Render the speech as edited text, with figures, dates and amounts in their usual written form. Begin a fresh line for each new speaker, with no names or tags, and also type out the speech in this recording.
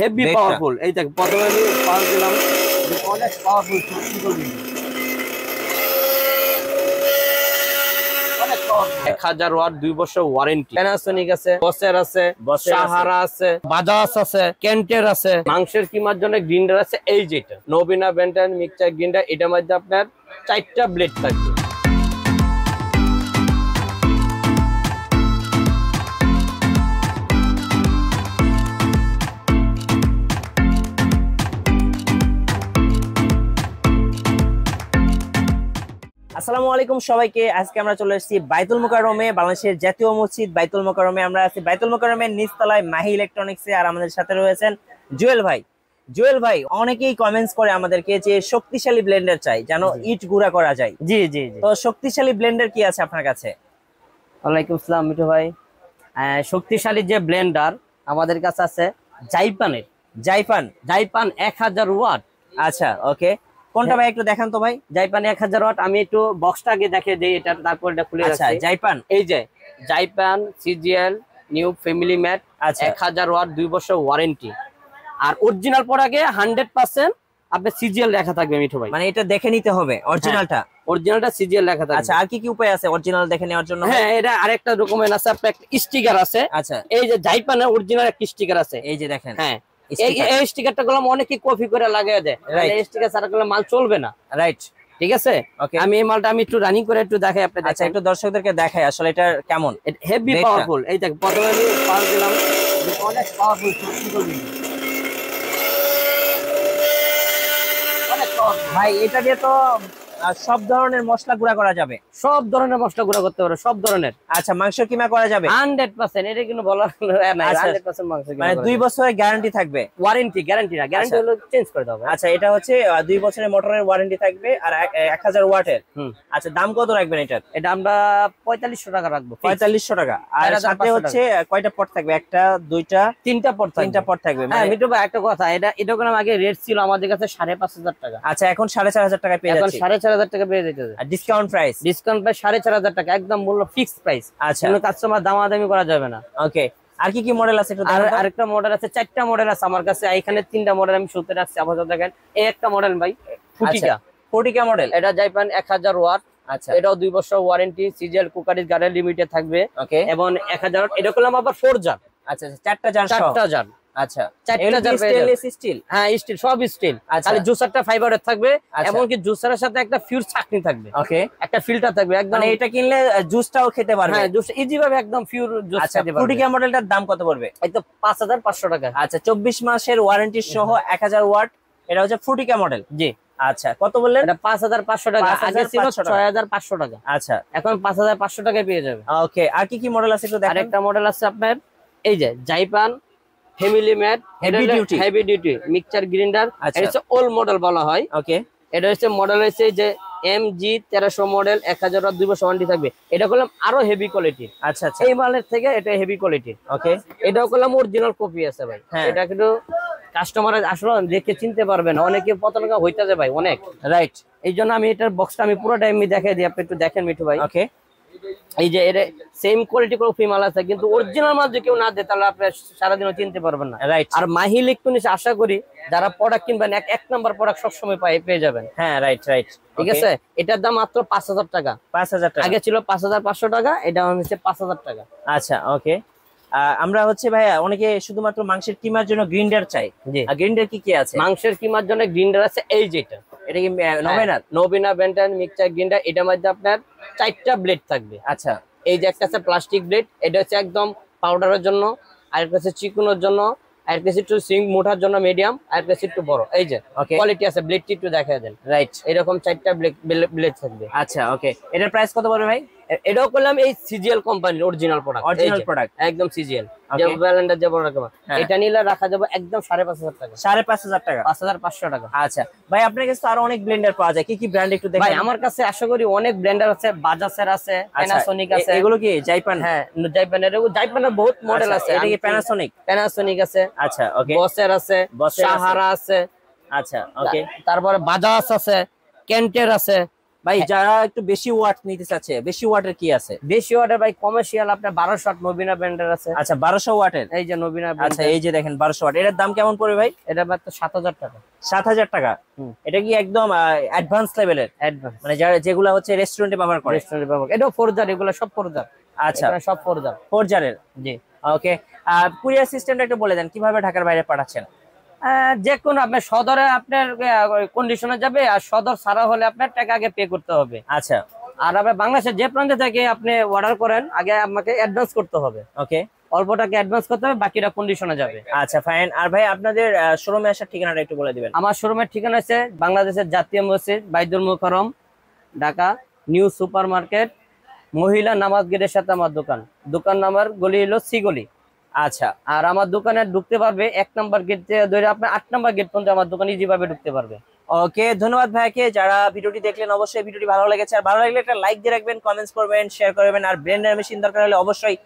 Heavy powerful. এই দেখ প্রথমে আমি পাওয়ার দিলাম, অনেক পাওয়ারফুল শক্তি করে 1000 ওয়াট 2 বছর ওয়ারেন্টি। প্যানাসোনিক আছে, বসের আছে, সাহারা আছে, বাজাজ আছে, কেন্টের আছে। মাংসের কিমার জন্য গ্রিন্ডার আছে এই যেটা নবীনা বেন্টন মিক্সচার গ্রিন্ডার। এটার মধ্যে আপনার 4টা ব্লেড থাকবে।
আসসালামু আলাইকুম সবাইকে। আজকে আমরা চলে এসেছি বাইতুল মোকাররমে, বাংলাদেশের জাতীয় মসজিদ বাইতুল মোকাররমে। আমরা আছি বাইতুল মোকাররমের নিচতলায় মাহি ইলেকট্রনিক্সে। আর আমাদের সাথে রয়েছেন জুয়েল ভাই। জুয়েল ভাই, অনেকেই কমেন্টস করে আমাদেরকে যে শক্তিশালী ব্লেন্ডার চাই, যেন ইট গুঁড়া করা যায়।
জি জি জি।
তো শক্তিশালী ব্লেন্ডার কি আছে আপনার কাছে?
ওয়ালাইকুম আসসালাম মিঠু ভাই। শক্তিশালী যে ব্লেন্ডার আমাদের কাছে আছে জাইপানের।
জাইপান
1000 ওয়াট।
আচ্ছা, ওকে। কোনটা ভাই একটু দেখান তো ভাই।
জাইপান 1000 ওয়াট। আমি একটু বক্সটা আগে দেখে দেই, এটা তারপর এটা খুলে রাখছি।
আচ্ছা, জাইপান,
এই যে জাইপান সিজিএল নিউ ফ্যামিলি ম্যাট।
আচ্ছা,
1000 ওয়াট 2 বছর ওয়ারেন্টি। আর অরিজিনাল প্রোডাক্টে 100% আপনার সিজিএল লেখা থাকবে মিঠু ভাই।
মানে এটা দেখে নিতে হবে অরিজিনালটা।
অরিজিনালটা সিজিএল লেখা থাকবে।
আচ্ছা, আর কি কি উপায় আছে অরিজিনাল দেখে নেওয়ার জন্য?
হ্যাঁ, এটা আরেকটা ডকুমেন্ট আছে, আপনার একটা স্টিকার আছে।
আচ্ছা,
এই যে জাইপানের অরিজিনাল একটা স্টিকার আছে,
এই যে দেখেন।
হ্যাঁ, এই স্টিকারটা গুলো অনেকে কপি করে লাগিয়ে দেয়। এই স্টিকার ছাড়া করলে মাল চলবে না।
রাইট,
ঠিক আছে। আমি এই মালটা আমি একটু রানিং করে একটু দেখাই আপনাদের।
আচ্ছা, একটু দর্শকদেরকে দেখাই আসলে এটা কেমন।
Heavy powerful. এই দেখ প্রথমে আমি পাওয়ার দিলাম, অনেক পাওয়ারফুল শক্তি করে
ভাই। এটা দিয়ে তো সব ধরনের মশলা গুঁড়া করা যাবে।
সব ধরনের মশলা গুঁড়া করতে পারো, সব ধরনের।
আচ্ছা, মাংস কিমা করা যাবে
100%। এটা কিন্তু বলার নাই। 100% মাংস কিমা।
মানে 2 বছরের গ্যারান্টি থাকবে।
ওয়ারেন্টি, গ্যারান্টি না, গ্যারান্টি হলো চেঞ্জ করে দাও।
আচ্ছা, এটা হচ্ছে 2 বছরের মোটরের ওয়ারেন্টি থাকবে আর 1000 ওয়াটের। আচ্ছা, দাম কত রাখবেন এটার?
এটা আমরা 4500 টাকা রাখবো।
4500 টাকা। আর সাথে হচ্ছে কয়টা পট থাকবে? একটা, দুইটা,
তিনটা পট
থাকবে।
হ্যাঁ মিঠু ভাই, একটা কথা, এটা কোনো আগে রেট ছিল আমাদের কাছে 5500 টাকা।
আচ্ছা, এখন 4500 টাকা পেয়ে যাচ্ছে।
4500 টাকা পেয়ে যেতে।
আর ডিসকাউন্ট প্রাইস
4500 টাকা একদম মূল্য ফিক্সড প্রাইস।
আচ্ছা,
কোনো কাস্টমার দামাদামি করা যাবে না।
ওকে। আর কি কি মডেল আছে একটু দেখান।
আরেকটা মডেল আছে, 4টা মডেল আছে আমার কাছে। এখানে 3টা মডেল আমি শুতে রাখছি, আপাতত দেখেন। এই একটা মডেল ভাই, ফুটিকা মডেল। এটা জাইপান 1000 ওয়াট। আচ্ছা, এটাও 2 বছর ওয়ারেন্টি। সিজিএল কুকারিজ গাড়ি লিমিটেড থাকবে। ওকে। এবং 1000 ওয়াট। এটা করলাম আবার 4 জার।
আচ্ছা, 4টা জার। আচ্ছা,
4টা জার
স্টেনলেস স্টিল।
হ্যাঁ, স্টিল, সব স্টিল। খালি জুসারটা ফাইবারের থাকবে। এমনকি জুসারের সাথে একটা ফিউজ চাকনি থাকবে। ওকে, একটা ফিল্টার থাকবে একদম।
মানে এটা কিনলে জুসটাও খেতে পারবে।
হ্যাঁ, জুস ইজি ভাবে একদম পিওর জুস খেতে পারবে।
ফুটিকা মডেলটার দাম কত পড়বে?
এই তো 5500 টাকা।
আচ্ছা, 24 মাসের ওয়ারেন্টি সহ 1000 ওয়াট। এটা হচ্ছে ফুটিকা মডেল।
জি।
আচ্ছা, কত বললেন?
এটা 5500 টাকা। আগে ছিল 6500 টাকা।
আচ্ছা,
এখন 5500 টাকায় পেয়ে যাবে।
ওকে। আর কি কি মডেল আছে একটু দেখেন।
আরেকটা মডেল আছে আপনার, এই যে Jaipan family mate heavy duty mixture grinder. এটা হচ্ছে ওল্ড মডেল বলা হয়। ওকে। এটা হচ্ছে মডেল হচ্ছে যে MG 1300 মডেল, 1000 ওয়াট 2 বছর ওয়ারেন্টি থাকবে। এটা করলাম আরো হেভি কোয়ালিটি। আচ্ছা আচ্ছা, এই মালের থেকে এটা হেভি কোয়ালিটি। ওকে। এটাও করলাম অরিজিনাল কপি আছে ভাই। এটা কিন্তু কাস্টমার আসলে দেখে চিনতে পারবে না, অনেকে পতনকা হইতে যায় ভাই অনেক। রাইট, এই জন্য আমি এটার বক্সটা আমি পুরোটা এমনি দেখাই দিই, আপনি একটু দেখেন মিঠু ভাই। ওকে। এই যে এর সেম কোয়ালিটি কপি মাল আছে, কিন্তু অরিজিনাল মাল যদি কেউ না দেয় তাহলে আপনি সারাদিনও চিনতে পারবেন না। রাইট। আর মাহি ইলেকট্রনিক্স আশা করি যারা প্রোডাক্ট কিনবেন এক নাম্বার প্রোডাক্ট সবসময় পেয়ে যাবেন। হ্যাঁ, রাইট রাইট, ঠিক আছে। এটার দাম মাত্র 5000 টাকা। 5000 টাকা। আগে ছিল 5500 টাকা, এটা হচ্ছে 5000 টাকা।
আচ্ছা, ওকে। আমরা হচ্ছে ভাইয়া অনেকে শুধুমাত্র মাংসের কিমার জন্য গ্রিন্ডার চাই। গ্রিন্ডার কি কি আছে?
মাংসের কিমার জন্য গ্রিন্ডার আছে এই যেটা।
এটা কি
নবীনা বেন্টন মিক্সচার গ্রিন্ডার। এটার মধ্যে আপনার 4টা ব্লেড থাকবে। আচ্ছা, এই যে একটা আছে প্লাস্টিক ব্লেড, এটা হচ্ছে একদম পাউডারের জন্য, আর একটা আছে চিকুনের জন্য, আর একটা একটু সিং মোটার জন্য মিডিয়াম, আর একটা একটু বড়। এই যে কোয়ালিটি আছে, ব্লেডটি একটু দেখা দেন। রাইট, এরকম 4টা ব্লেড থাকবে। আচ্ছা, ওকে। এটার প্রাইস কত পড়বে ভাই? এটাও করলাম এই সিজিএল কোম্পানির অরিজিনাল প্রোডাক্ট, একদম সিজিএল যে ব্র্যান্ডের যে বড় রকম। এটা নিলে রাখা যাবে একদম 5500 টাকা। 5500 টাকা, 5500 টাকা। আচ্ছা ভাই, আপনার কাছে আরো অনেক ব্লেন্ডার পাওয়া যায়, কি কি ব্র্যান্ড একটু দেখান। ভাই আমার কাছে আশা করি অনেক ব্লেন্ডার আছে, বাজাজের আছে, প্যানাসোনিক আছে। এগুলো কি জাইপান? হ্যাঁ, জাইপানের বহুত মডেল আছে। এটা কি প্যানাসোনিক আছে। আচ্ছা, ওকে। বসের আছে, সাহারা আছে। আচ্ছা, ওকে। তারপরে বাজাজ আছে, কেন্টের আছে।
ভাই যারা একটু বেশি ওয়াট নিতে চাচ্ছে, বেশি ওয়াটের কি আছে?
বেশি ওয়াটের ভাই কমার্শিয়াল আপনার 1200 ওয়াট নবীনা ব্র্যান্ডের আছে।
আচ্ছা 1200 ওয়াটের,
এই যে নবীনা।
আচ্ছা এই যে দেখেন 1200 ওয়াট, এটার দাম কেমন পড়বে ভাই?
এটা মাত্র 7000 টাকা।
7000 টাকা। এটা কি একদম অ্যাডভান্স লেভেলের?
অ্যাডভান্স,
মানে যারা যেগুলা হচ্ছে রেস্টুরেন্টে ব্যবহার করে।
রেস্টুরেন্টে ব্যবহার, এটাও ফোরজার, এগুলো সব ফোরজার।
আচ্ছা
সব ফোরজার।
ফোরজারের,
জি
ওকে। কুরিয়ার সিস্টেমটা একটু বলে দেন, কিভাবে ঢাকার বাইরে পাঠাচ্ছেন?
যে কোনো আপনার সদরে আপনার কন্ডিশনে যাবে, আর সদর ছাড়া হলে আপনার টাকা আগে পে করতে হবে।
আচ্ছা,
আর আপনার বাংলাদেশের যে প্রান্তে থেকে আপনি অর্ডার করেন, আগে আমাকে অ্যাডভান্স করতে হবে।
ওকে,
অল্প টাকা অ্যাডভান্স করতে হবে, বাকিটা কন্ডিশনে যাবে।
আচ্ছা ফাইন। আর ভাই আপনাদের শোরুমে আসার ঠিকানাটা একটু বলে দিবেন।
আমার শোরুমের ঠিকানা আছে বাংলাদেশের জাতীয় মসজিদ, বাইতুল Mukarram, Dhaka new super market, মহিলা নামাজ গেটের সাথে আমার দোকান। দোকান নাম্বার গলি হলো সি গলি।
আচ্ছা,
আর আমার দোকানে ঢুকতে পারবে 1 নাম্বার গেট থেকে ধরে আপনার 8 নাম্বার গেট পর্যন্ত আমার দোকানে ইজিভাবে ঢুকতে পারবে।
ওকে, ধন্যবাদ ভাইকে। যারা ভিডিওটি দেখলেন অবশ্যই ভিডিওটি ভালো লেগেছে, আর ভালো লাগলে একটা লাইক দিয়ে রাখবেন, কমেন্টস করবেন, শেয়ার করবেন। আর ব্লেন্ডার মেশিন দরকার হলে অবশ্যই